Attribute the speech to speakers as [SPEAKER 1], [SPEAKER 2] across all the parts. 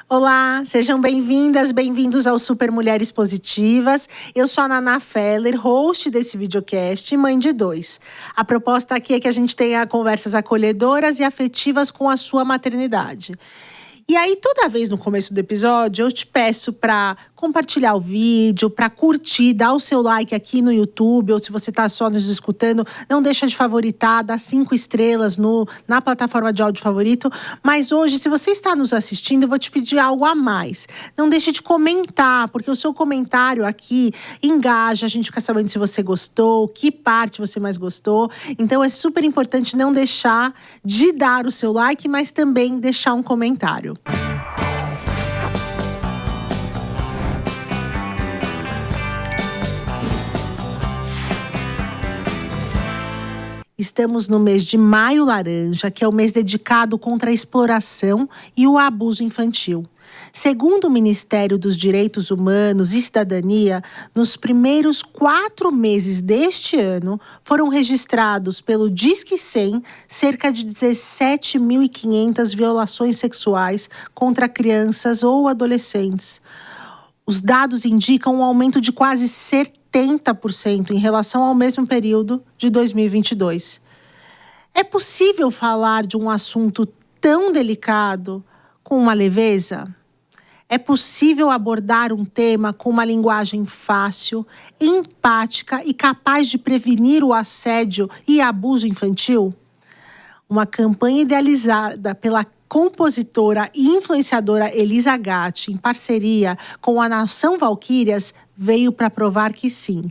[SPEAKER 1] Olá, sejam bem-vindas, bem-vindos ao Super Mulheres Positivas. Eu sou a Naná Feller, host desse videocast e mãe de 2. A proposta aqui é que a gente tenha conversas acolhedoras e afetivas com a sua maternidade. E aí, toda vez no começo do episódio, eu te peço para compartilhar o vídeo, para curtir, dar o seu like aqui no YouTube, ou se você está só nos escutando, não deixa de favoritar, dá 5 estrelas na plataforma de áudio favorito. Mas hoje, se você está nos assistindo, eu vou te pedir algo a mais. Não deixe de comentar, porque o seu comentário aqui engaja, a gente fica sabendo se você gostou, que parte você mais gostou. Então, é super importante não deixar de dar o seu like, mas também deixar um comentário. Estamos no mês de Maio Laranja, que é o mês dedicado contra a exploração e o abuso infantil. Segundo o Ministério dos Direitos Humanos e Cidadania, nos primeiros 4 meses deste ano, foram registrados pelo Disque 100 cerca de 17.500 violações sexuais contra crianças ou adolescentes. Os dados indicam um aumento de quase 70% em relação ao mesmo período de 2022. É possível falar de um assunto tão delicado com uma leveza? É possível abordar um tema com uma linguagem fácil, empática e capaz de prevenir o assédio e abuso infantil? Uma campanha idealizada pela compositora e influenciadora Elisa Gatti, em parceria com a Nação Valquírias, veio para provar que sim.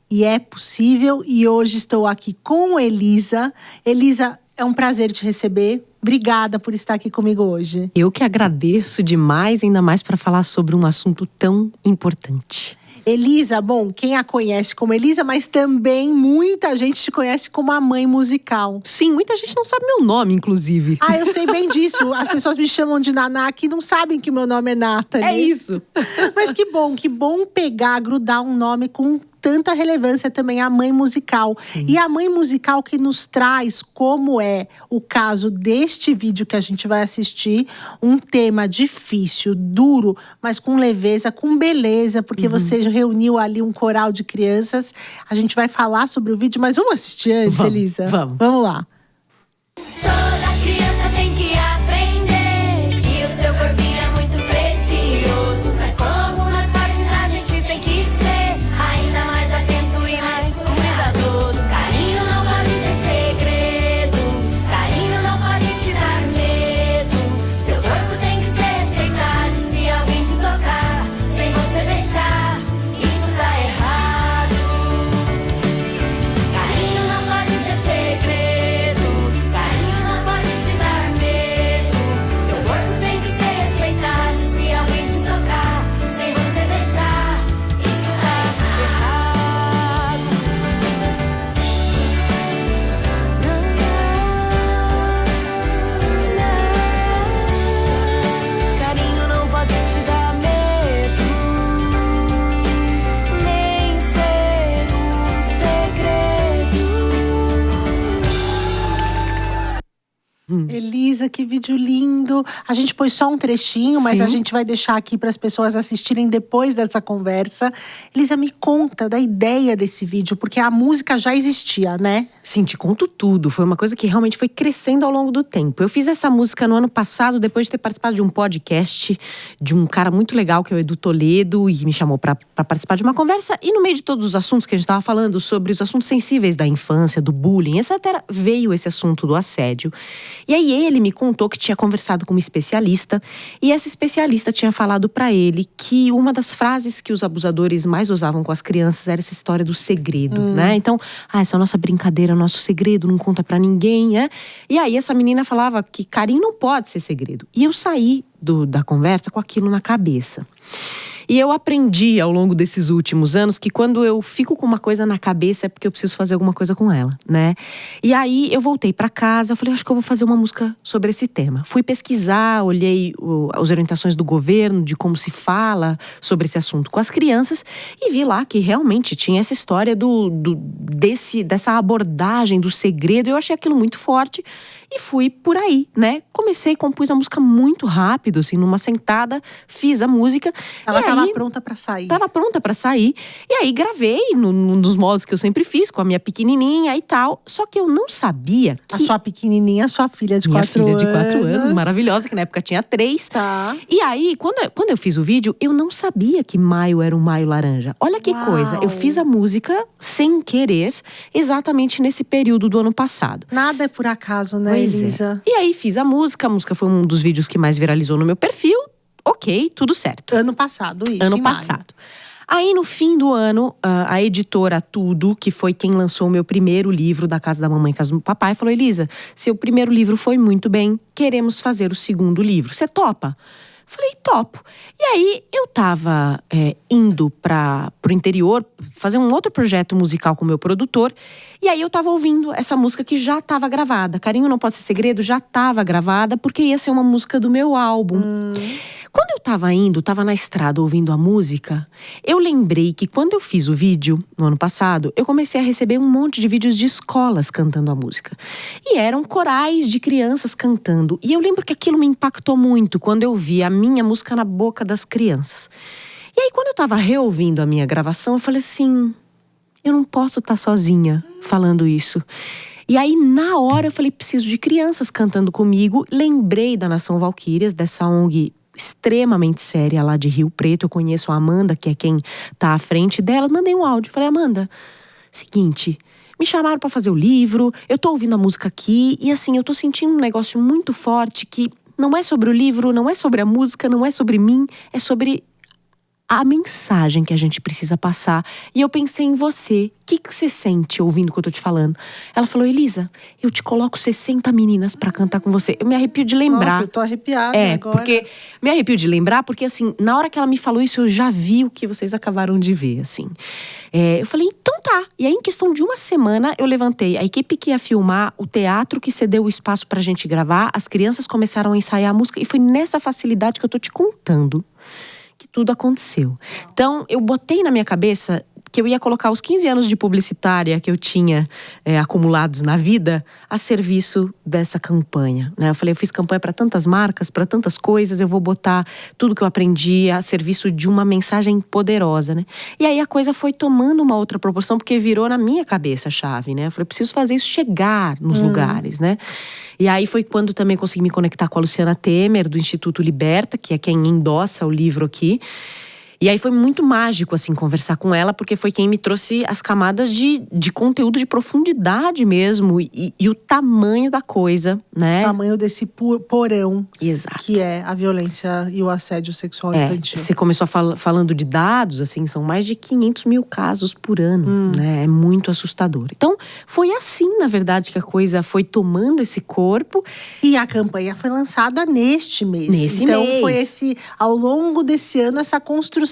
[SPEAKER 1] E é possível, e hoje estou aqui com Elisa. Elisa, é um prazer te receber. Obrigada por estar aqui comigo hoje.
[SPEAKER 2] Eu que agradeço demais, ainda mais para falar sobre um assunto tão importante.
[SPEAKER 1] Elisa, bom, quem a conhece como Elisa, mas também muita gente te conhece como a mãe musical.
[SPEAKER 2] Sim, muita gente não sabe meu nome, inclusive.
[SPEAKER 1] Ah, eu sei bem disso. As pessoas me chamam de Naná, que não sabem que o meu nome é Nathalie.
[SPEAKER 2] É isso.
[SPEAKER 1] Mas que bom pegar, grudar um nome com tanta relevância também, a mãe musical. Sim. E a mãe musical que nos traz, como é o caso deste vídeo que a gente vai assistir, um tema difícil, duro, mas com leveza, com beleza, porque você reuniu ali um coral de crianças. A gente vai falar sobre o vídeo, mas vamos assistir antes, Elisa? Vamos lá.
[SPEAKER 3] Toda criança tem que aprender que o seu corpinho é muito precioso, mas com algumas partes a gente tem que ser ainda mais atento e mais cuidadoso. Carinho não pode ser segredo, carinho não pode te dar medo. Seu corpo tem que ser respeitado, se alguém te tocar sem você deixar, isso tá errado. Carinho não pode ser segredo, carinho não pode te dar medo. Seu corpo tem que ser respeitado, se alguém te tocar sem você deixar, isso tá errado. Carinho não pode te dar medo, nem ser um segredo.
[SPEAKER 1] Elisa, que vídeo lindo. A gente pôs só um trechinho, mas a gente vai deixar aqui para as pessoas assistirem depois dessa conversa. Elisa, me conta da ideia desse vídeo, porque a música já existia, né?
[SPEAKER 2] Sim, te conto tudo. Foi uma coisa que realmente foi crescendo ao longo do tempo. Eu fiz essa música no ano passado, depois de ter participado de um podcast de um cara muito legal, que é o Edu Toledo, e me chamou para participar de uma conversa. E no meio de todos os assuntos que a gente estava falando, sobre os assuntos sensíveis da infância, do bullying, etc., veio esse assunto do assédio. E aí ele me contou que tinha conversado com uma especialista, e essa especialista tinha falado para ele que uma das frases que os abusadores mais usavam com as crianças era essa história do segredo, né? Então, essa é a nossa brincadeira, nosso segredo, não conta pra ninguém, né? E aí essa menina falava que carinho não pode ser segredo. E eu saí da conversa com aquilo na cabeça. E eu aprendi ao longo desses últimos anos que quando eu fico com uma coisa na cabeça é porque eu preciso fazer alguma coisa com ela, né? E aí eu voltei pra casa, falei, acho que eu vou fazer uma música sobre esse tema. Fui pesquisar, olhei as orientações do governo, de como se fala sobre esse assunto com as crianças e vi lá que realmente tinha essa história dessa abordagem do segredo. Eu achei aquilo muito forte e fui por aí, né? Comecei, compus a música muito rápido, assim, numa sentada, fiz a música.
[SPEAKER 1] Ela tava pronta pra sair.
[SPEAKER 2] Tava pronta pra sair. E aí gravei num dos modos que eu sempre fiz, com a minha pequenininha e tal. Só que eu não sabia que…
[SPEAKER 1] A sua pequenininha, a sua filha de 4
[SPEAKER 2] Minha
[SPEAKER 1] anos.
[SPEAKER 2] filha de 4 anos, maravilhosa, que na época tinha 3.
[SPEAKER 1] Tá.
[SPEAKER 2] E aí, quando eu fiz o vídeo, eu não sabia que maio era um maio laranja. Olha que
[SPEAKER 1] Uau.
[SPEAKER 2] coisa. Eu fiz a música sem querer, exatamente nesse período do ano passado.
[SPEAKER 1] Nada é por acaso, né,
[SPEAKER 2] Pois
[SPEAKER 1] Elisa?
[SPEAKER 2] é. E aí fiz a música foi um dos vídeos que mais viralizou no meu perfil. Ok, tudo certo.
[SPEAKER 1] Ano passado, isso.
[SPEAKER 2] Ano
[SPEAKER 1] em maio.
[SPEAKER 2] passado. Aí, no fim do ano, a editora Tudo, que foi quem lançou o meu primeiro livro, Da Casa da Mamãe e Casa do Papai, falou, Elisa, seu primeiro livro foi muito bem, queremos fazer o segundo livro. Você topa? Falei, topo. E aí, eu tava indo pro interior, fazer um outro projeto musical com o meu produtor. E aí, eu tava ouvindo essa música que já tava gravada. Carinho Não Pode Ser Segredo já tava gravada, porque ia ser uma música do meu álbum. Quando eu tava na estrada ouvindo a música, eu lembrei que quando eu fiz o vídeo, no ano passado, eu comecei a receber um monte de vídeos de escolas cantando a música. E eram corais de crianças cantando. E eu lembro que aquilo me impactou muito quando eu vi a minha música na boca das crianças. E aí, quando eu tava reouvindo a minha gravação, eu falei assim, eu não posso estar sozinha falando isso. E aí, na hora, eu falei, preciso de crianças cantando comigo. Lembrei da Nação Valquírias, dessa ONG extremamente séria lá de Rio Preto. Eu conheço a Amanda, que é quem tá à frente dela. Mandei um áudio, falei, Amanda, seguinte, me chamaram pra fazer o livro, eu tô ouvindo a música aqui e assim, eu tô sentindo um negócio muito forte que não é sobre o livro, não é sobre a música, não é sobre mim, é sobre a mensagem que a gente precisa passar. E eu pensei em você. O que você sente ouvindo o que eu tô te falando? Ela falou, Elisa, eu te coloco 60 meninas pra cantar com você. Eu me arrepio de lembrar.
[SPEAKER 1] Nossa, eu tô arrepiada agora.
[SPEAKER 2] Porque me arrepio de lembrar, porque assim, na hora que ela me falou isso, eu já vi o que vocês acabaram de ver, assim. Eu falei, então tá. E aí, em questão de uma semana, eu levantei a equipe que ia filmar, o teatro que cedeu o espaço pra gente gravar, as crianças começaram a ensaiar a música, e foi nessa facilidade que eu tô te contando que tudo aconteceu. Então, eu botei na minha cabeça que eu ia colocar os 15 anos de publicitária que eu tinha acumulados na vida a serviço dessa campanha, né? Eu falei, eu fiz campanha para tantas marcas, para tantas coisas, eu vou botar tudo que eu aprendi a serviço de uma mensagem poderosa, né? E aí a coisa foi tomando uma outra proporção, porque virou na minha cabeça a chave, né? Eu falei, preciso fazer isso chegar nos lugares, né? E aí foi quando também consegui me conectar com a Luciana Temer, do Instituto Liberta, que é quem endossa o livro aqui. E aí foi muito mágico, assim, conversar com ela, porque foi quem me trouxe as camadas de conteúdo de profundidade mesmo. E o tamanho da coisa, né?
[SPEAKER 1] O tamanho desse porão.
[SPEAKER 2] Exato.
[SPEAKER 1] Que é a violência e o assédio sexual infantil.
[SPEAKER 2] Você começou falando de dados, assim, são mais de 500 mil casos por ano, né? É muito assustador. Então, foi assim, na verdade, que a coisa foi tomando esse corpo.
[SPEAKER 1] E a campanha foi lançada neste mês. Então, foi ao longo desse ano, essa construção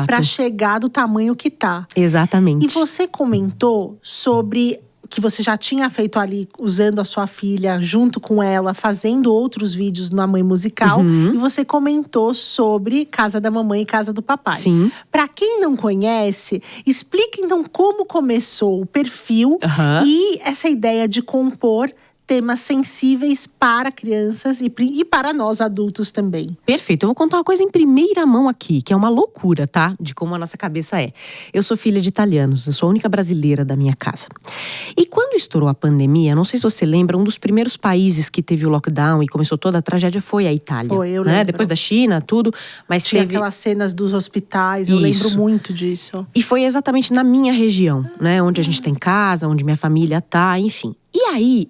[SPEAKER 1] para chegar do tamanho que tá.
[SPEAKER 2] Exatamente.
[SPEAKER 1] E você comentou sobre que você já tinha feito ali, usando a sua filha, junto com ela, fazendo outros vídeos na Mãe Musical. E você comentou sobre Casa da Mamãe e Casa do Papai.
[SPEAKER 2] Sim.
[SPEAKER 1] Para quem não conhece, explica então como começou o perfil e essa ideia de compor temas sensíveis para crianças e para nós adultos também.
[SPEAKER 2] Perfeito. Eu vou contar uma coisa em primeira mão aqui, que é uma loucura, tá? De como a nossa cabeça é. Eu sou filha de italianos, eu sou a única brasileira da minha casa. E quando estourou a pandemia, não sei se você lembra, um dos primeiros países que teve o lockdown e começou toda a tragédia foi a Itália.
[SPEAKER 1] Foi, eu
[SPEAKER 2] né?
[SPEAKER 1] lembro.
[SPEAKER 2] Depois da China, tudo. Mas
[SPEAKER 1] tinha
[SPEAKER 2] teve
[SPEAKER 1] aquelas cenas dos hospitais, eu lembro muito disso.
[SPEAKER 2] E foi exatamente na minha região, né? Onde a gente tem casa, onde minha família tá, enfim. E aí,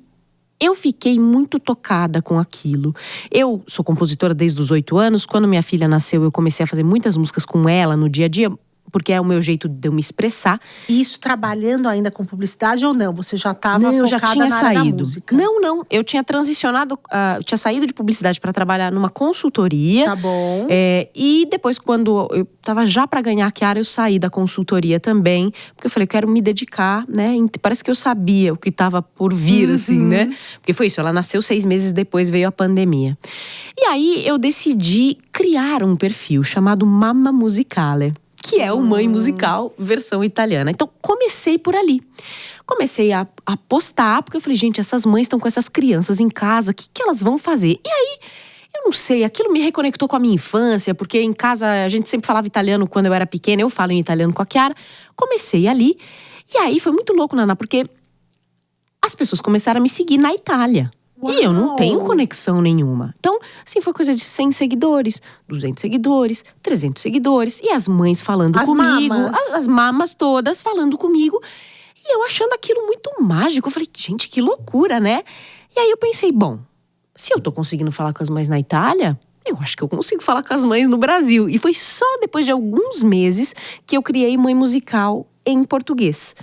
[SPEAKER 2] eu fiquei muito tocada com aquilo. Eu sou compositora desde os 8 anos. Quando minha filha nasceu, eu comecei a fazer muitas músicas com ela no dia a dia. porque é o meu jeito de eu me expressar.
[SPEAKER 1] Isso trabalhando ainda com publicidade ou não? Você já estava focada
[SPEAKER 2] Eu já tinha
[SPEAKER 1] na área da
[SPEAKER 2] saído.
[SPEAKER 1] música?
[SPEAKER 2] Não. Eu tinha transicionado, eu tinha saído de publicidade para trabalhar numa consultoria.
[SPEAKER 1] Tá bom.
[SPEAKER 2] E depois, quando eu tava já para ganhar a Chiara, eu saí da consultoria também. Porque eu falei, quero me dedicar, né? Parece que eu sabia o que tava por vir, assim, né? Porque foi isso, ela nasceu 6 meses depois, veio a pandemia. E aí, eu decidi criar um perfil chamado Mamma Musicale, que é o Mãe Musical versão italiana. Então, comecei por ali. Comecei a postar, porque eu falei, gente, essas mães estão com essas crianças em casa, o que elas vão fazer? E aí, eu não sei, aquilo me reconectou com a minha infância, porque em casa a gente sempre falava italiano quando eu era pequena, eu falo em italiano com a Chiara. Comecei ali, e aí foi muito louco, Naná, porque as pessoas começaram a me seguir na Itália.
[SPEAKER 1] Uau.
[SPEAKER 2] E eu não tenho conexão nenhuma. Então, assim, foi coisa de 100 seguidores, 200 seguidores, 300 seguidores. E as mães falando comigo. As mamas todas falando comigo. E eu achando aquilo muito mágico. Eu falei, gente, que loucura, né? E aí eu pensei, bom, se eu tô conseguindo falar com as mães na Itália, eu acho que eu consigo falar com as mães no Brasil. E foi só depois de alguns meses que eu criei Mãe Musical em português.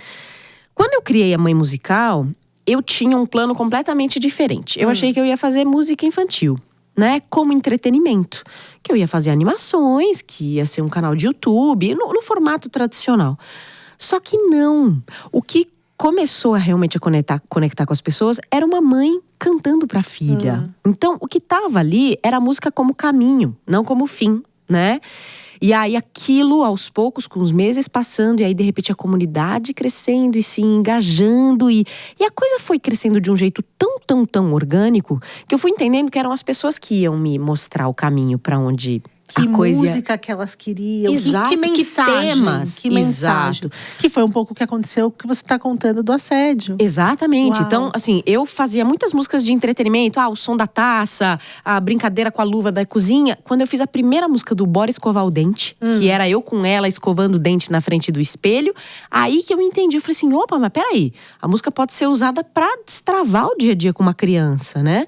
[SPEAKER 2] Quando eu criei a Mãe Musical, eu tinha um plano completamente diferente. Eu achei que eu ia fazer música infantil, né? Como entretenimento. Que eu ia fazer animações, que ia ser um canal de YouTube, no formato tradicional. Só que não. O que começou a realmente a conectar com as pessoas era uma mãe cantando pra filha. Então, o que tava ali era a música como caminho, não como fim, né? E aí aquilo, aos poucos, com os meses passando, e aí de repente a comunidade crescendo e se engajando. E a coisa foi crescendo de um jeito tão orgânico, que eu fui entendendo que eram as pessoas que iam me mostrar o caminho pra onde
[SPEAKER 1] Que
[SPEAKER 2] a coisa
[SPEAKER 1] música que elas queriam,
[SPEAKER 2] Exato,
[SPEAKER 1] que mensagem,
[SPEAKER 2] temas.
[SPEAKER 1] que mensagem.
[SPEAKER 2] Exato.
[SPEAKER 1] Que foi um pouco o que aconteceu, que você está contando do assédio.
[SPEAKER 2] Exatamente.
[SPEAKER 1] Uau.
[SPEAKER 2] Então, assim, eu fazia muitas músicas de entretenimento. O som da taça, a brincadeira com a luva da cozinha. Quando eu fiz a primeira música do Bora Escovar o Dente, que era eu com ela escovando o dente na frente do espelho, aí que eu entendi. Eu falei assim, opa, mas peraí. A música pode ser usada pra destravar o dia a dia com uma criança, né?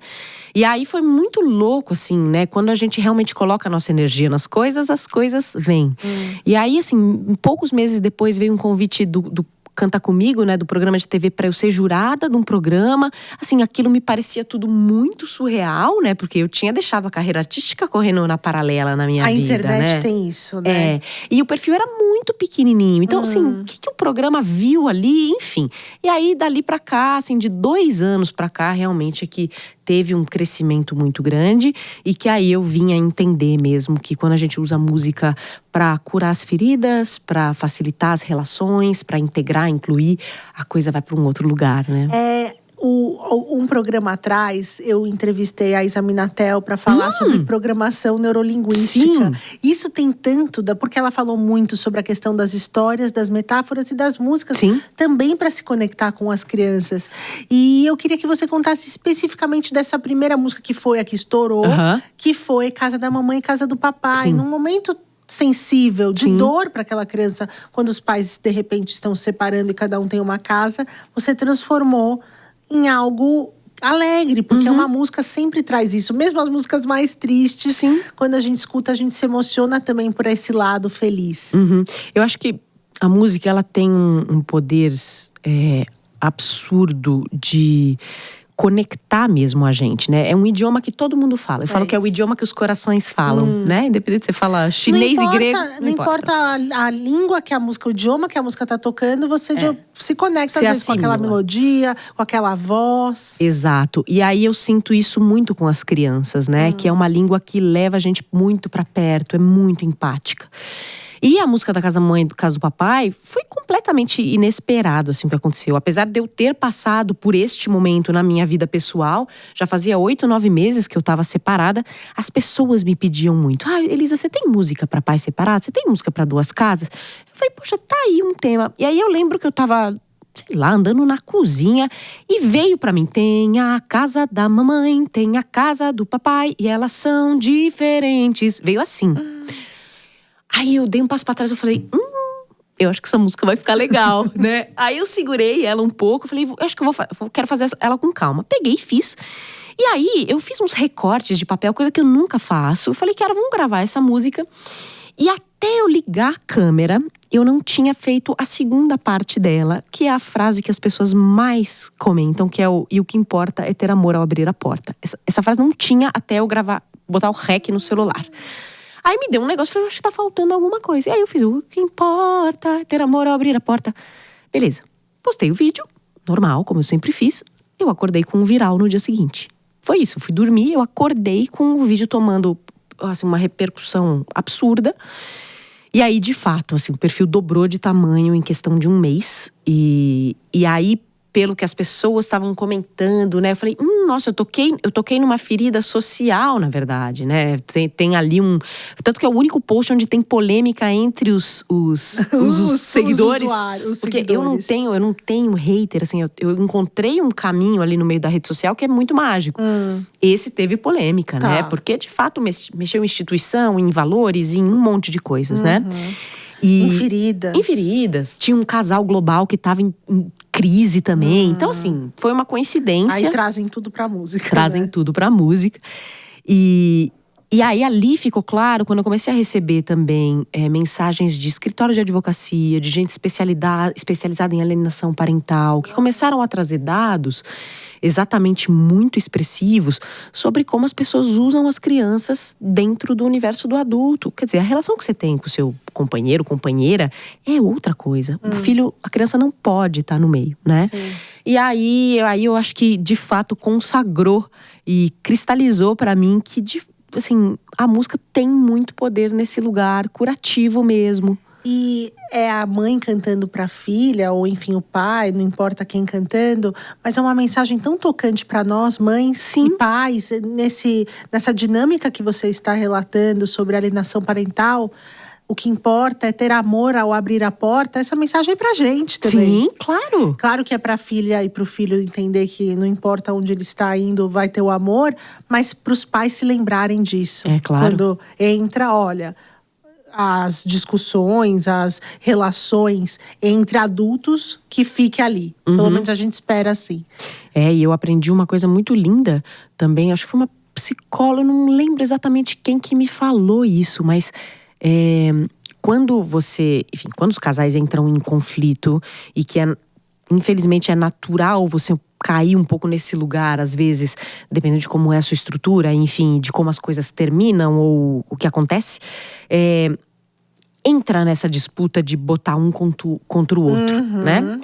[SPEAKER 2] E aí foi muito louco, assim, né? Quando a gente realmente coloca a nossa energia nas coisas, as coisas vêm. E aí, assim, poucos meses depois veio um convite do Canta Comigo, né, do programa de TV, para eu ser jurada de um programa. Assim, aquilo me parecia tudo muito surreal, né? Porque eu tinha deixado a carreira artística correndo na paralela na minha vida, né?
[SPEAKER 1] A internet tem isso, né?
[SPEAKER 2] E o perfil era muito pequenininho. Então, assim, o que o programa viu ali, enfim. E aí, dali pra cá, assim, de 2 anos pra cá, realmente é que teve um crescimento muito grande. E que aí eu vim a entender mesmo que quando a gente usa música pra curar as feridas, pra facilitar as relações, pra integrar, incluir, a coisa vai pra um outro lugar, né?
[SPEAKER 1] Um programa atrás, eu entrevistei a Isa Minatel para falar sobre programação neurolinguística.
[SPEAKER 2] Sim.
[SPEAKER 1] Isso tem tanto, porque ela falou muito sobre a questão das histórias, das metáforas e das músicas, também para se conectar com as crianças. E eu queria que você contasse especificamente dessa primeira música que foi a que estourou, que foi Casa da Mamãe e Casa do Papai.
[SPEAKER 2] Sim.
[SPEAKER 1] Num momento sensível, de dor para aquela criança, quando os pais de repente estão se separando e cada um tem uma casa, você transformou em algo alegre, porque uma música sempre traz isso. Mesmo as músicas mais tristes, quando a gente escuta, a gente se emociona também por esse lado feliz.
[SPEAKER 2] Eu acho que a música, ela tem um poder absurdo de conectar mesmo a gente, né? É um idioma que todo mundo fala. Eu falo que é o idioma que os corações falam, né? Independente de você falar chinês e grego.
[SPEAKER 1] Não importa a língua que a música, o idioma que a música tá tocando, você se conecta às vezes com aquela melodia, com aquela voz.
[SPEAKER 2] Exato. E aí eu sinto isso muito com as crianças, né? Que é uma língua que leva a gente muito pra perto, é muito empática. E a música da Casa da Mãe e do Casa do Papai foi completamente inesperado, assim, o que aconteceu. Apesar de eu ter passado por este momento na minha vida pessoal, já fazia 8, 9 meses que eu tava separada, as pessoas me pediam muito. Elisa, você tem música pra pais separados? Você tem música pra 2 casas? Eu falei, poxa, tá aí um tema. E aí eu lembro que eu tava, sei lá, andando na cozinha e veio pra mim, tem a casa da mamãe, tem a casa do papai e elas são diferentes. Veio assim. Aí eu dei um passo pra trás, eu falei, eu acho que essa música vai ficar legal, né? Aí eu segurei ela um pouco, falei, eu acho que eu quero fazer ela com calma. Peguei e fiz. E aí eu fiz uns recortes de papel, coisa que eu nunca faço. Eu falei, cara, vamos gravar essa música. E até eu ligar a câmera, eu não tinha feito a segunda parte dela, que é a frase que as pessoas mais comentam, que é e o que importa é ter amor ao abrir a porta. Essa frase não tinha até eu gravar, botar o REC no celular. Aí me deu um negócio, falei, acho que tá faltando alguma coisa. E aí eu fiz o que importa é ter amor ao abrir a porta. Beleza, postei o vídeo, normal, como eu sempre fiz. Eu acordei com um viral no dia seguinte. Foi isso, eu fui dormir, eu acordei com o vídeo tomando assim, uma repercussão absurda. E aí, de fato, assim, o perfil dobrou de tamanho em questão de um mês. E aí, pelo que as pessoas estavam comentando, né? Eu falei, nossa, eu toquei numa ferida social, na verdade, né? Tem ali tanto que é o único post onde tem polêmica entre os seguidores.
[SPEAKER 1] Os
[SPEAKER 2] porque
[SPEAKER 1] seguidores.
[SPEAKER 2] eu não tenho hater, assim. Eu encontrei um caminho ali no meio da rede social que é muito mágico. Esse teve polêmica,
[SPEAKER 1] Tá.
[SPEAKER 2] né? Porque, de fato, mexeu em instituição, em valores, em um monte de coisas, né? E,
[SPEAKER 1] Em feridas.
[SPEAKER 2] Tinha um casal global que estava em crise também. Então, assim, foi uma coincidência.
[SPEAKER 1] Aí trazem tudo pra música.
[SPEAKER 2] Trazem
[SPEAKER 1] né?
[SPEAKER 2] tudo pra música. E aí ali ficou claro, quando eu comecei a receber também mensagens de escritório de advocacia, de gente especializada em alienação parental, que começaram a trazer dados exatamente muito expressivos sobre como as pessoas usam as crianças dentro do universo do adulto. Quer dizer, a relação que você tem com o seu companheiro, companheira, é outra coisa. O filho, a criança não pode estar no meio, né?
[SPEAKER 1] Sim.
[SPEAKER 2] E aí eu acho que, de fato, consagrou e cristalizou pra mim que, assim, a música tem muito poder nesse lugar curativo mesmo.
[SPEAKER 1] E é a mãe cantando pra filha, ou enfim, o pai, não importa quem cantando, mas é uma mensagem tão tocante pra nós, mães e pais, nessa dinâmica que você está relatando sobre alienação parental. O que importa é ter amor ao abrir a porta. Essa mensagem é pra gente também.
[SPEAKER 2] Sim, claro.
[SPEAKER 1] Claro que é pra filha e pro filho entender que não importa onde ele está indo, vai ter o amor, mas pros pais se lembrarem disso.
[SPEAKER 2] É claro.
[SPEAKER 1] Quando entra, olha, as discussões, as relações entre adultos, que fique ali. Pelo menos a gente espera assim.
[SPEAKER 2] E eu aprendi uma coisa muito linda também. Acho que foi uma psicóloga, não lembro exatamente quem que me falou isso, mas quando os casais entram em conflito e que infelizmente é natural você cair um pouco nesse lugar, às vezes, dependendo de como é a sua estrutura, enfim, de como as coisas terminam ou o que acontece, entra nessa disputa de botar um contra o outro, né?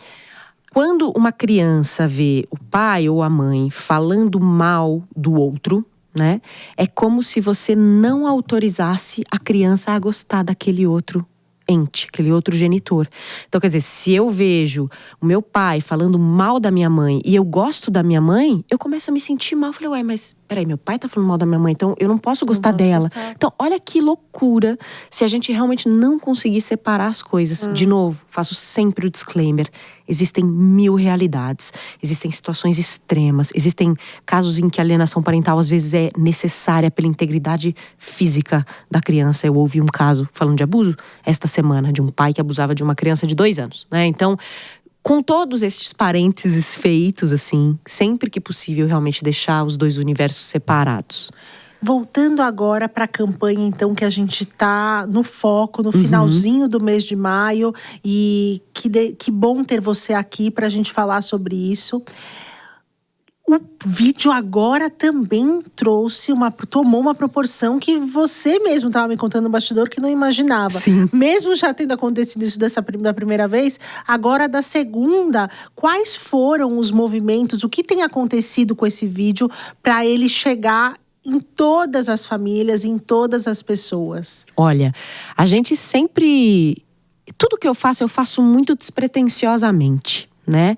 [SPEAKER 2] Quando uma criança vê o pai ou a mãe falando mal do outro, né? É como se você não autorizasse a criança a gostar daquele outro ente, aquele outro genitor. Então, quer dizer, se eu vejo o meu pai falando mal da minha mãe e eu gosto da minha mãe, eu começo a me sentir mal. Eu falei, ué, mas peraí, meu pai tá falando mal da minha mãe, então eu não posso gostar dela. Então, olha que loucura se a gente realmente não conseguir separar as coisas. De novo, faço sempre o disclaimer. Existem 1000 realidades, existem situações extremas, existem casos em que a alienação parental às vezes é necessária pela integridade física da criança. Eu ouvi um caso falando de abuso esta semana, de um pai que abusava de uma criança de 2 anos, né? Então, com todos esses parênteses feitos, assim, sempre que possível realmente deixar os dois universos separados.
[SPEAKER 1] Voltando agora para a campanha, então, que a gente tá no foco, no finalzinho do mês de maio. E que bom ter você aqui para a gente falar sobre isso. O vídeo agora também tomou uma proporção que você mesmo estava me contando no bastidor que não imaginava.
[SPEAKER 2] Sim.
[SPEAKER 1] Mesmo já tendo acontecido isso da primeira vez, agora da segunda, quais foram os movimentos, o que tem acontecido com esse vídeo para ele chegar em todas as famílias, em todas as pessoas?
[SPEAKER 2] Olha, a gente sempre… Tudo que eu faço muito despretensiosamente, né?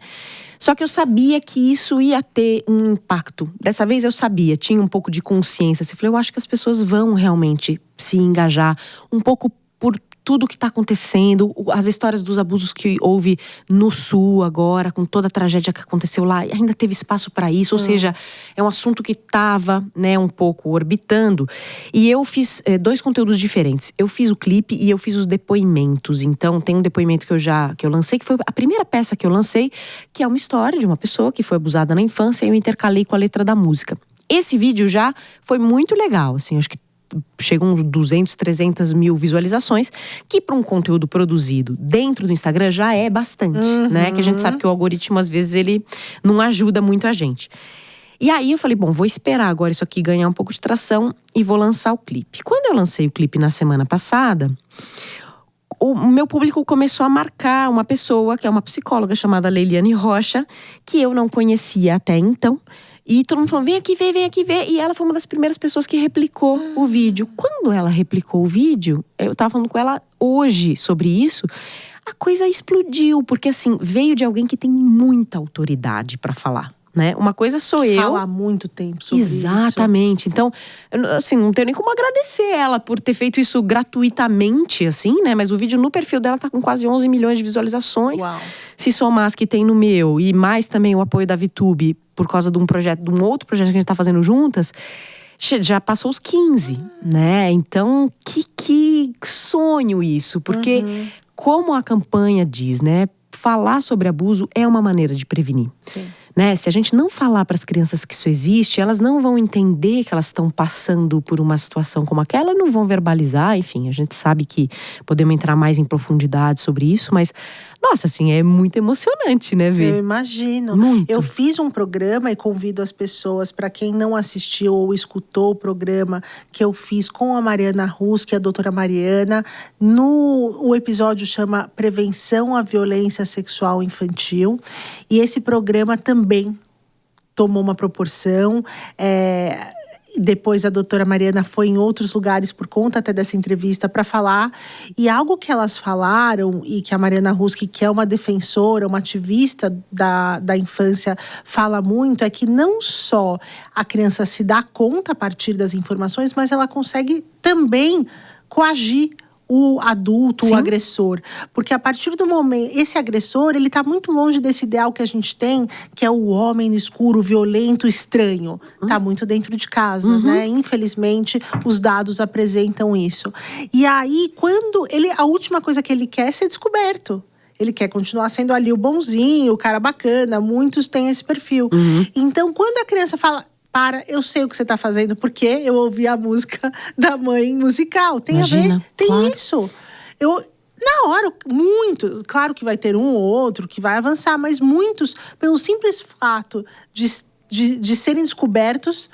[SPEAKER 2] Só que eu sabia que isso ia ter um impacto. Dessa vez eu sabia, tinha um pouco de consciência. Eu falei, eu acho que as pessoas vão realmente se engajar um pouco por tudo que está acontecendo, as histórias dos abusos que houve no Sul agora, com toda a tragédia que aconteceu lá, ainda teve espaço para isso, ou seja, é um assunto que estava, né, um pouco orbitando. E eu fiz 2 conteúdos diferentes. Eu fiz o clipe e eu fiz os depoimentos. Então tem um depoimento que eu lancei, que foi a primeira peça que eu lancei, que é uma história de uma pessoa que foi abusada na infância, e eu intercalei com a letra da música. Esse vídeo já foi muito legal, assim, acho que chegam uns 200, 300 mil visualizações, que para um conteúdo produzido dentro do Instagram já é bastante, né? Que a gente sabe que o algoritmo, às vezes, ele não ajuda muito a gente. E aí eu falei, bom, vou esperar agora isso aqui ganhar um pouco de tração e vou lançar o clipe. Quando eu lancei o clipe na semana passada, o meu público começou a marcar uma pessoa, que é uma psicóloga chamada Leiliane Rocha, que eu não conhecia até então. E todo mundo falou, vem aqui ver. E ela foi uma das primeiras pessoas que replicou o vídeo. Quando ela replicou o vídeo, eu tava falando com ela hoje sobre isso, a coisa explodiu. Porque assim, veio de alguém que tem muita autoridade para falar. Né? Uma coisa sou eu.
[SPEAKER 1] Fala há muito tempo sobre isso.
[SPEAKER 2] Exatamente. Então, assim, não tenho nem como agradecer ela por ter feito isso gratuitamente, assim, né? Mas o vídeo no perfil dela tá com quase 11 milhões de visualizações.
[SPEAKER 1] Uau.
[SPEAKER 2] Se somar as que tem no meu e mais também o apoio da VTube por causa de um outro projeto que a gente tá fazendo juntas, já passou os 15, né? Então, que sonho isso. Porque, como a campanha diz, né? Falar sobre abuso é uma maneira de prevenir.
[SPEAKER 1] Sim.
[SPEAKER 2] Né? Se a gente não falar para as crianças que isso existe, elas não vão entender que elas estão passando por uma situação como aquela, não vão verbalizar, enfim, a gente sabe que podemos entrar mais em profundidade sobre isso, mas, nossa, assim, é muito emocionante, né, ver?
[SPEAKER 1] Eu imagino.
[SPEAKER 2] Muito.
[SPEAKER 1] Eu fiz um programa e convido as pessoas, para quem não assistiu ou escutou o programa que eu fiz com a Mariana Rusk, a doutora Mariana, o episódio chama Prevenção à Violência Sexual Infantil, e esse programa também tomou uma proporção. Depois a doutora Mariana foi em outros lugares por conta até dessa entrevista para falar. E algo que elas falaram, e que a Mariana Rusk, que é uma defensora, uma ativista da infância, fala muito, é que não só a criança se dá conta a partir das informações, mas ela consegue também coagir o adulto,
[SPEAKER 2] Sim.
[SPEAKER 1] o agressor. Porque a partir do momento… Esse agressor, ele tá muito longe desse ideal que a gente tem, que é o homem no escuro, violento, estranho. Tá muito dentro de casa, né? Infelizmente, os dados apresentam isso. E aí, a última coisa que ele quer é ser descoberto. Ele quer continuar sendo ali o bonzinho, o cara bacana. Muitos têm esse perfil. Então, quando a criança fala… eu sei o que você tá fazendo, porque eu ouvi a música da mãe musical. Tem
[SPEAKER 2] Imagina,
[SPEAKER 1] a ver? Tem
[SPEAKER 2] claro.
[SPEAKER 1] isso. Na hora, muito, claro que vai ter um ou outro que vai avançar, mas muitos, pelo simples fato de serem descobertos,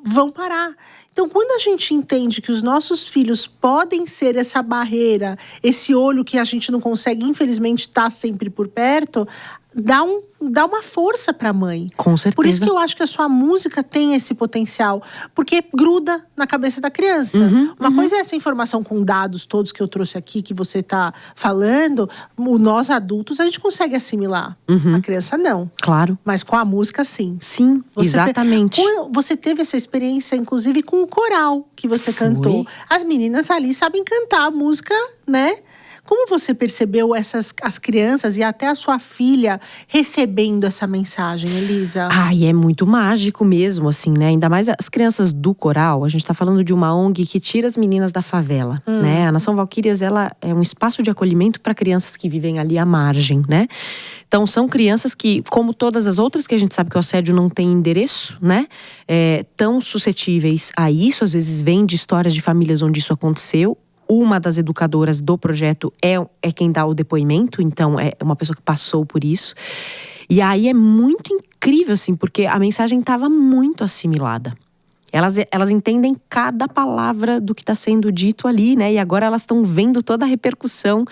[SPEAKER 1] vão parar. Então, quando a gente entende que os nossos filhos podem ser essa barreira, esse olho que a gente não consegue, infelizmente, estar sempre por perto, dá uma força para a mãe.
[SPEAKER 2] Com certeza.
[SPEAKER 1] Por isso que eu acho que a sua música tem esse potencial, porque gruda na cabeça da criança. Uma coisa é essa informação com dados todos que eu trouxe aqui, que você tá falando, nós adultos a gente consegue assimilar. A criança não.
[SPEAKER 2] Claro.
[SPEAKER 1] Mas com a música, sim.
[SPEAKER 2] Sim, exatamente.
[SPEAKER 1] Você teve essa experiência, inclusive, com o coral que você cantou. As meninas ali sabem cantar a música, né? Como você percebeu as crianças e até a sua filha recebendo essa mensagem, Elisa?
[SPEAKER 2] Ai, é muito mágico mesmo, assim, né? Ainda mais as crianças do coral. A gente tá falando de uma ONG que tira as meninas da favela, né? A Nação Valquírias, ela é um espaço de acolhimento para crianças que vivem ali à margem, né? Então, são crianças que, como todas as outras que a gente sabe que o assédio não tem endereço, né? Tão suscetíveis a isso. Às vezes vem de histórias de famílias onde isso aconteceu. Uma das educadoras do projeto é quem dá o depoimento, então é uma pessoa que passou por isso. E aí é muito incrível, assim, porque a mensagem estava muito assimilada. Elas entendem cada palavra do que está sendo dito ali, né? E agora elas estão vendo toda a repercussão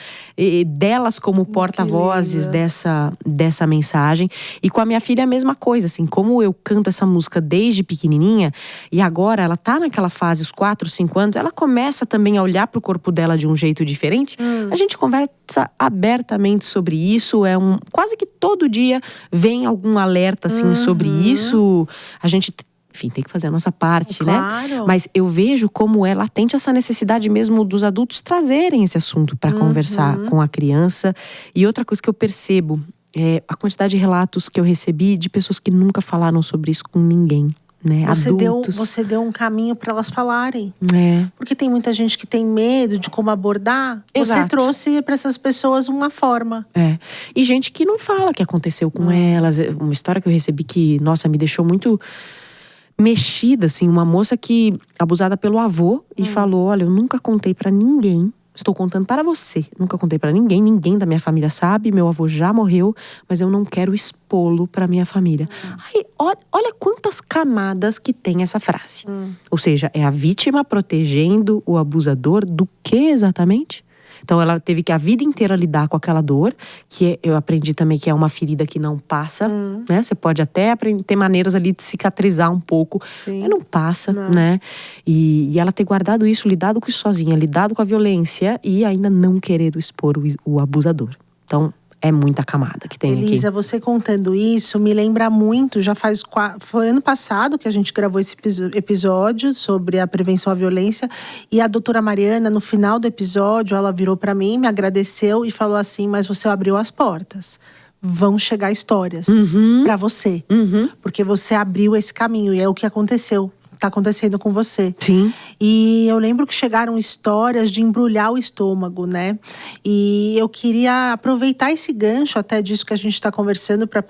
[SPEAKER 2] delas como porta-vozes dessa mensagem. E com a minha filha a mesma coisa, assim. Como eu canto essa música desde pequenininha, e agora ela tá naquela fase, os 4, 5 anos, ela começa também a olhar pro corpo dela de um jeito diferente. A gente conversa abertamente sobre isso. Quase que todo dia vem algum alerta, assim, sobre isso. A gente… Enfim, tem que fazer a nossa parte,
[SPEAKER 1] claro,
[SPEAKER 2] né? Mas eu vejo como é latente essa necessidade mesmo dos adultos trazerem esse assunto para conversar com a criança. E outra coisa que eu percebo é a quantidade de relatos que eu recebi de pessoas que nunca falaram sobre isso com ninguém, né? Adultos.
[SPEAKER 1] Você deu um caminho para elas falarem. Porque tem muita gente que tem medo de como abordar.
[SPEAKER 2] Exato.
[SPEAKER 1] Você trouxe para essas pessoas uma forma.
[SPEAKER 2] E gente que não fala que aconteceu com elas. Uma história que eu recebi que, nossa, me deixou muito mexida, assim, uma moça que abusada pelo avô e falou: olha, eu nunca contei pra ninguém. Estou contando para você. Nunca contei pra ninguém. Ninguém da minha família sabe. Meu avô já morreu, mas eu não quero expô-lo pra minha família. Aí, olha quantas camadas que tem essa frase. Ou seja, é a vítima protegendo o abusador do que exatamente? Então ela teve que a vida inteira lidar com aquela dor, eu aprendi também que é uma ferida que não passa, né? Você pode até ter maneiras ali de cicatrizar um pouco, mas não passa, né? E ela ter guardado isso, lidado com isso sozinha, lidado com a violência e ainda não querer expor o abusador. Então, é muita camada que tem aqui.
[SPEAKER 1] Elisa, você contando isso me lembra muito, foi ano passado que a gente gravou esse episódio sobre a prevenção à violência, e a doutora Mariana, no final do episódio, ela virou pra mim, me agradeceu e falou assim: mas você abriu as portas. Vão chegar histórias pra você, porque você abriu esse caminho, e é o que aconteceu. Tá acontecendo com você.
[SPEAKER 2] Sim.
[SPEAKER 1] E eu lembro que chegaram histórias de embrulhar o estômago, né? E eu queria aproveitar esse gancho até disso que a gente está conversando para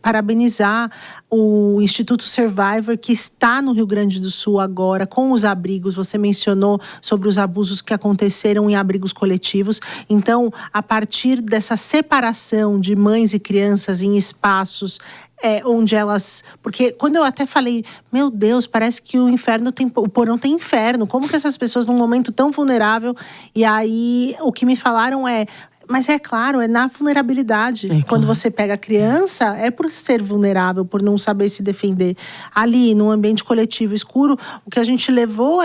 [SPEAKER 1] parabenizar o Instituto Survivor, que está no Rio Grande do Sul agora com os abrigos. Você mencionou sobre os abusos que aconteceram em abrigos coletivos. Então, a partir dessa separação de mães e crianças em espaços onde elas… Porque quando eu até falei, meu Deus, parece que o porão tem inferno. Como que essas pessoas, num momento tão vulnerável… E aí, o que me falaram mas é claro, é na vulnerabilidade. Quando você pega a criança, é por ser vulnerável, por não saber se defender. Ali, num ambiente coletivo escuro, o que a gente levou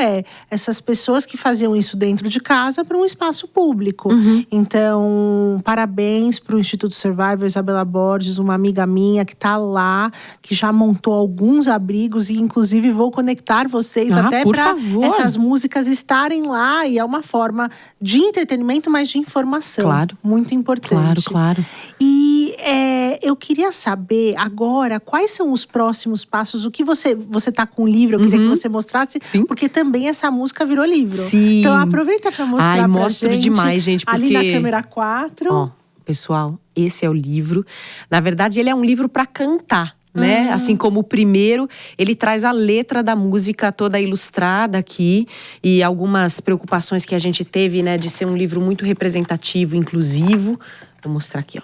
[SPEAKER 1] essas pessoas que faziam isso dentro de casa para um espaço público. Então, parabéns para o Instituto Survivor, Isabela Borges, uma amiga minha que está lá, que já montou alguns abrigos e inclusive vou conectar vocês até para essas músicas estarem lá. E é uma forma de entretenimento, mas de informação.
[SPEAKER 2] Claro.
[SPEAKER 1] Muito importante.
[SPEAKER 2] Claro.
[SPEAKER 1] E eu queria saber agora quais são os próximos passos. O que você tá com o livro, eu queria que você mostrasse.
[SPEAKER 2] Sim.
[SPEAKER 1] Porque também essa música virou livro.
[SPEAKER 2] Sim.
[SPEAKER 1] Então aproveita para mostrar pra
[SPEAKER 2] mostro
[SPEAKER 1] gente.
[SPEAKER 2] Demais, gente, porque…
[SPEAKER 1] Ali na câmera 4.
[SPEAKER 2] Ó, pessoal, esse é o livro. Na verdade, ele é um livro para cantar. Né? Assim como o primeiro, ele traz a letra da música toda ilustrada aqui e algumas preocupações que a gente teve, né, de ser um livro muito representativo, inclusivo. Vou mostrar aqui, ó.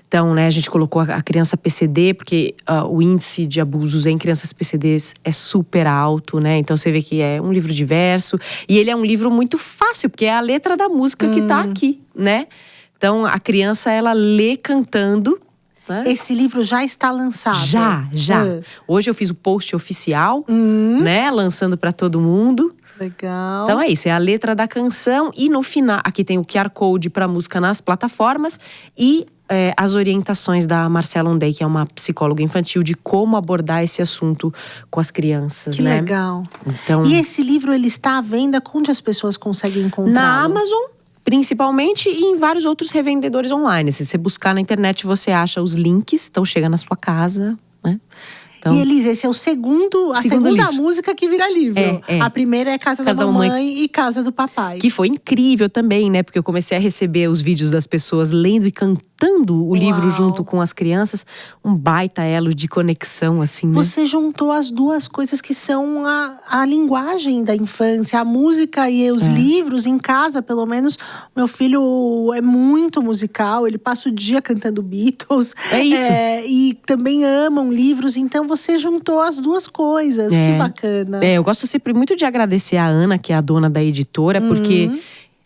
[SPEAKER 2] Então, né, a gente colocou a criança PCD, porque o índice de abusos em crianças PCDs é super alto, né? Então você vê que é um livro diverso e ele é um livro muito fácil, porque é a letra da música que tá aqui, né? Então a criança, ela lê cantando.
[SPEAKER 1] Esse livro já está lançado?
[SPEAKER 2] Já. Hoje eu fiz o post oficial, né? Lançando para todo mundo.
[SPEAKER 1] Legal.
[SPEAKER 2] Então é isso, é a letra da canção. E no final, aqui tem o QR Code para música nas plataformas. E as orientações da Marcela Ondey, que é uma psicóloga infantil, de como abordar esse assunto com as crianças,
[SPEAKER 1] que
[SPEAKER 2] né?
[SPEAKER 1] Legal.
[SPEAKER 2] Então,
[SPEAKER 1] e esse livro, ele está à venda? Onde as pessoas conseguem encontrá-lo?
[SPEAKER 2] Na Amazon. Principalmente e em vários outros revendedores online. Se você buscar na internet, você acha os links. Então chega na sua casa, né? Então,
[SPEAKER 1] e Elisa, esse é a segunda música que vira livro. A primeira é Casa da Mamãe e Casa do Papai.
[SPEAKER 2] Que foi incrível também, né? Porque eu comecei a receber os vídeos das pessoas lendo e cantando o livro junto com as crianças. Um baita elo de conexão, assim, né?
[SPEAKER 1] Você juntou as duas coisas que são a linguagem da infância. A música e os livros. Em casa, pelo menos, meu filho é muito musical. Ele passa o dia cantando Beatles.
[SPEAKER 2] É isso.
[SPEAKER 1] E também amam livros. Então, você juntou as duas coisas. Que bacana.
[SPEAKER 2] Eu gosto sempre muito de agradecer a Ana, que é a dona da editora, porque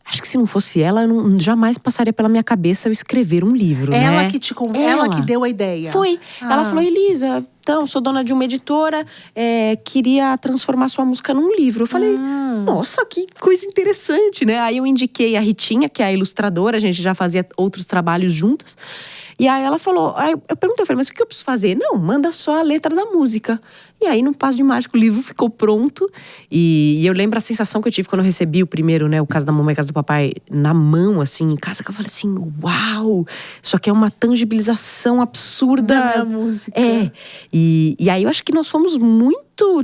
[SPEAKER 2] acho que se não fosse ela, eu jamais passaria pela minha cabeça eu escrever um livro,
[SPEAKER 1] ela
[SPEAKER 2] né?
[SPEAKER 1] que te convidou, ela que deu a ideia.
[SPEAKER 2] Foi. Ela falou, Elisa, então, sou dona de uma editora, queria transformar sua música num livro. Eu falei, nossa, que coisa interessante, né? Aí eu indiquei a Ritinha, que é a ilustradora, a gente já fazia outros trabalhos juntas. E aí ela falou, eu perguntei, mas o que eu preciso fazer? Não, manda só a letra da música. E aí, num passo de mágica, o livro ficou pronto. E eu lembro a sensação que eu tive quando eu recebi o primeiro, né? O Casa da Mamãe e Casa do Papai na mão, assim, em casa. Que eu falei assim, uau! Isso aqui é uma tangibilização absurda.
[SPEAKER 1] Da minha música.
[SPEAKER 2] E aí, eu acho que nós fomos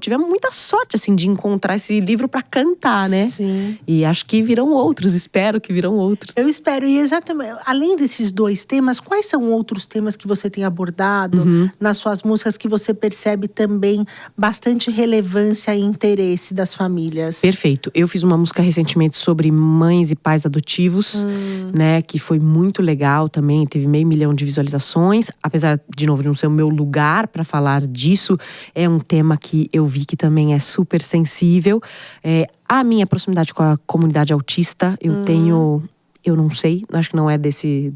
[SPEAKER 2] tivemos muita sorte, assim, de encontrar esse livro pra cantar, né?
[SPEAKER 1] Sim.
[SPEAKER 2] E acho que virão outros, espero que virão outros.
[SPEAKER 1] Eu espero. E exatamente, além desses dois temas, quais são outros temas que você tem abordado nas suas músicas que você percebe também bastante relevância e interesse das famílias.
[SPEAKER 2] Perfeito. Eu fiz uma música recentemente sobre mães e pais adotivos, né? Que foi muito legal também, teve 500 mil de visualizações. Apesar, de novo, de não ser o meu lugar para falar disso, é um tema que eu vi que também é super sensível. A minha proximidade com a comunidade autista, eu tenho… Eu não sei, acho que não é desse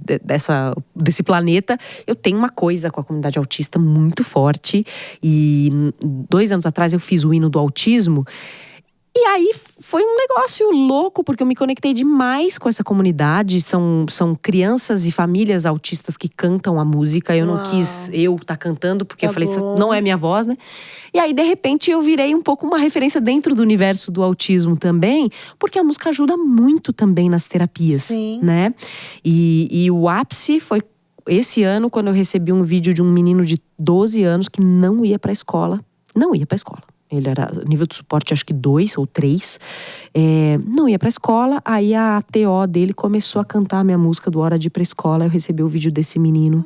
[SPEAKER 2] planeta. Eu tenho uma coisa com a comunidade autista muito forte. E 2 anos atrás eu fiz o hino do autismo. E aí foi um negócio louco, porque eu me conectei demais com essa comunidade. São crianças e famílias autistas que cantam a música. Eu não quis estar cantando, porque eu falei, isso não é minha voz, né? E aí, de repente, eu virei um pouco uma referência dentro do universo do autismo também, porque a música ajuda muito também nas terapias, né? E o ápice foi esse ano, quando eu recebi um vídeo de um menino de 12 anos que não ia pra escola. Não ia pra escola. Ele era nível de suporte, acho que 2 ou 3. Não ia pra escola. Aí a TO dele começou a cantar a minha música do Hora de Ir pra Escola. Eu recebi o vídeo desse menino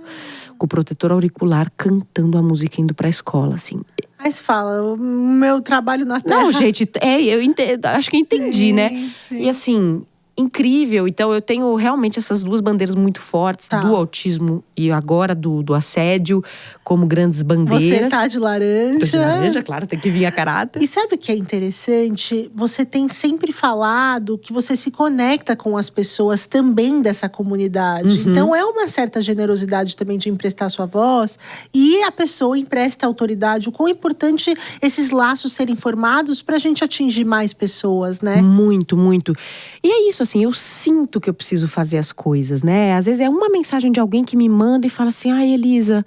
[SPEAKER 2] com o protetor auricular cantando a música indo pra escola, assim.
[SPEAKER 1] Aí você fala, o meu trabalho na Terra…
[SPEAKER 2] Não, gente, eu acho que entendi, né? E assim… incrível. Então eu tenho realmente essas 2 bandeiras muito fortes, do autismo e agora do assédio, como grandes bandeiras.
[SPEAKER 1] Você tá de laranja.
[SPEAKER 2] Tô de laranja, claro, tem que vir a caráter.
[SPEAKER 1] E sabe o que é interessante? Você tem sempre falado que você se conecta com as pessoas também dessa comunidade. Então é uma certa generosidade também de emprestar sua voz. E a pessoa empresta autoridade. O quão importante esses laços serem formados pra gente atingir mais pessoas, né?
[SPEAKER 2] Muito, muito. E é isso, assim, eu sinto que eu preciso fazer as coisas, né? Às vezes é uma mensagem de alguém que me manda e fala assim, ai, Elisa,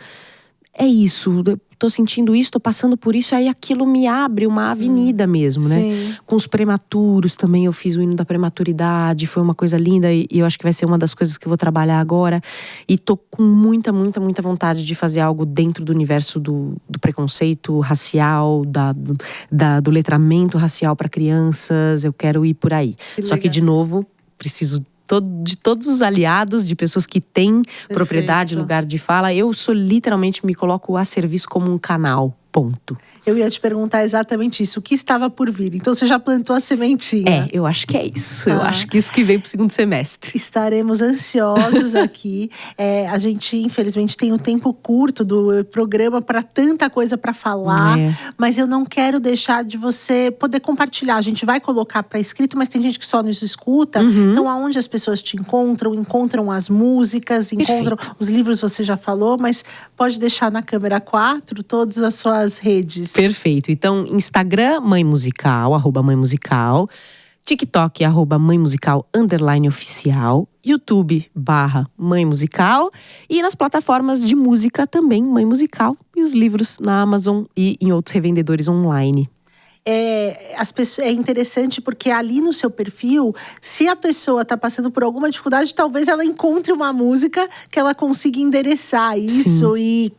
[SPEAKER 2] é isso, tô sentindo isso, tô passando por isso, aí aquilo me abre uma avenida mesmo, né?
[SPEAKER 1] Sim.
[SPEAKER 2] Com os prematuros também, eu fiz o hino da prematuridade, foi uma coisa linda e eu acho que vai ser uma das coisas que eu vou trabalhar agora. E tô com muita, muita, muita vontade de fazer algo dentro do universo do preconceito racial, do letramento racial para crianças, eu quero ir por aí. Só que, de novo, preciso de todos os aliados, de pessoas que têm propriedade, lugar de fala. Eu literalmente me coloco a serviço como um canal, ponto.
[SPEAKER 1] Eu ia te perguntar exatamente isso, o que estava por vir. Então você já plantou a sementinha.
[SPEAKER 2] Eu acho que é isso. Eu acho que isso que vem pro 2º semestre.
[SPEAKER 1] Estaremos ansiosos aqui. A gente, infelizmente, tem um tempo curto do programa para tanta coisa para falar. Mas eu não quero deixar de você poder compartilhar. A gente vai colocar para escrito, mas tem gente que só nos escuta. Então, aonde as pessoas te encontram as músicas, encontram os livros, você já falou. Mas pode deixar na câmera 4 todas as suas redes.
[SPEAKER 2] Perfeito. Então, Instagram, Mãe Musical, @Mãe Musical. TikTok, @Mãe Musical _oficial. YouTube, /Mãe Musical. E nas plataformas de música também, Mãe Musical. E os livros na Amazon e em outros revendedores online.
[SPEAKER 1] É interessante porque ali no seu perfil, se a pessoa está passando por alguma dificuldade, talvez ela encontre uma música que ela consiga endereçar isso e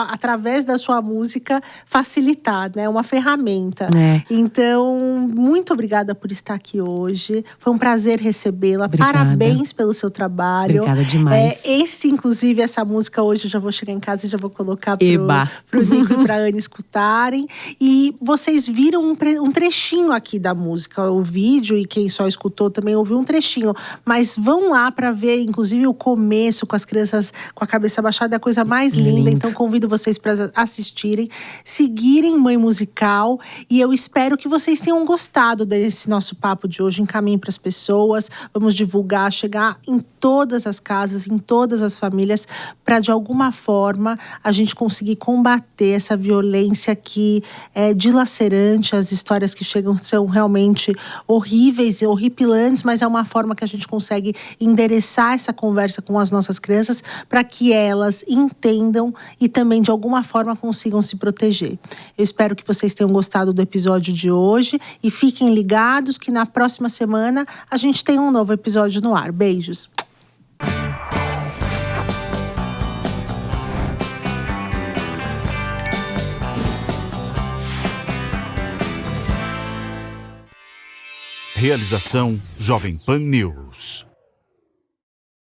[SPEAKER 1] através da sua música facilitar, né? Uma ferramenta. Então, muito obrigada por estar aqui hoje. Foi um prazer recebê-la.
[SPEAKER 2] Obrigada.
[SPEAKER 1] Parabéns pelo seu trabalho.
[SPEAKER 2] Obrigada demais.
[SPEAKER 1] Inclusive, essa música hoje eu já vou chegar em casa e já vou colocar pro Nico e pra Ana escutarem. E vocês viram um trechinho aqui da música, o vídeo, e quem só escutou também ouviu um trechinho. Mas vão lá para ver, inclusive, o começo com as crianças com a cabeça baixada, é a coisa mais linda. Então convido vocês para assistirem, seguirem Mãe Musical. E eu espero que vocês tenham gostado desse nosso papo de hoje. Encaminhem para as pessoas, vamos divulgar, chegar em todas as casas, em todas as famílias, para de alguma forma a gente conseguir combater essa violência que é dilacerante. As histórias que chegam são realmente horríveis e horripilantes, mas é uma forma que a gente consegue endereçar essa conversa com as nossas crianças para que elas entendam e também de alguma forma consigam se proteger. Eu espero que vocês tenham gostado do episódio de hoje e fiquem ligados que na próxima semana a gente tem um novo episódio no ar. Beijos!
[SPEAKER 4] Realização Jovem Pan News.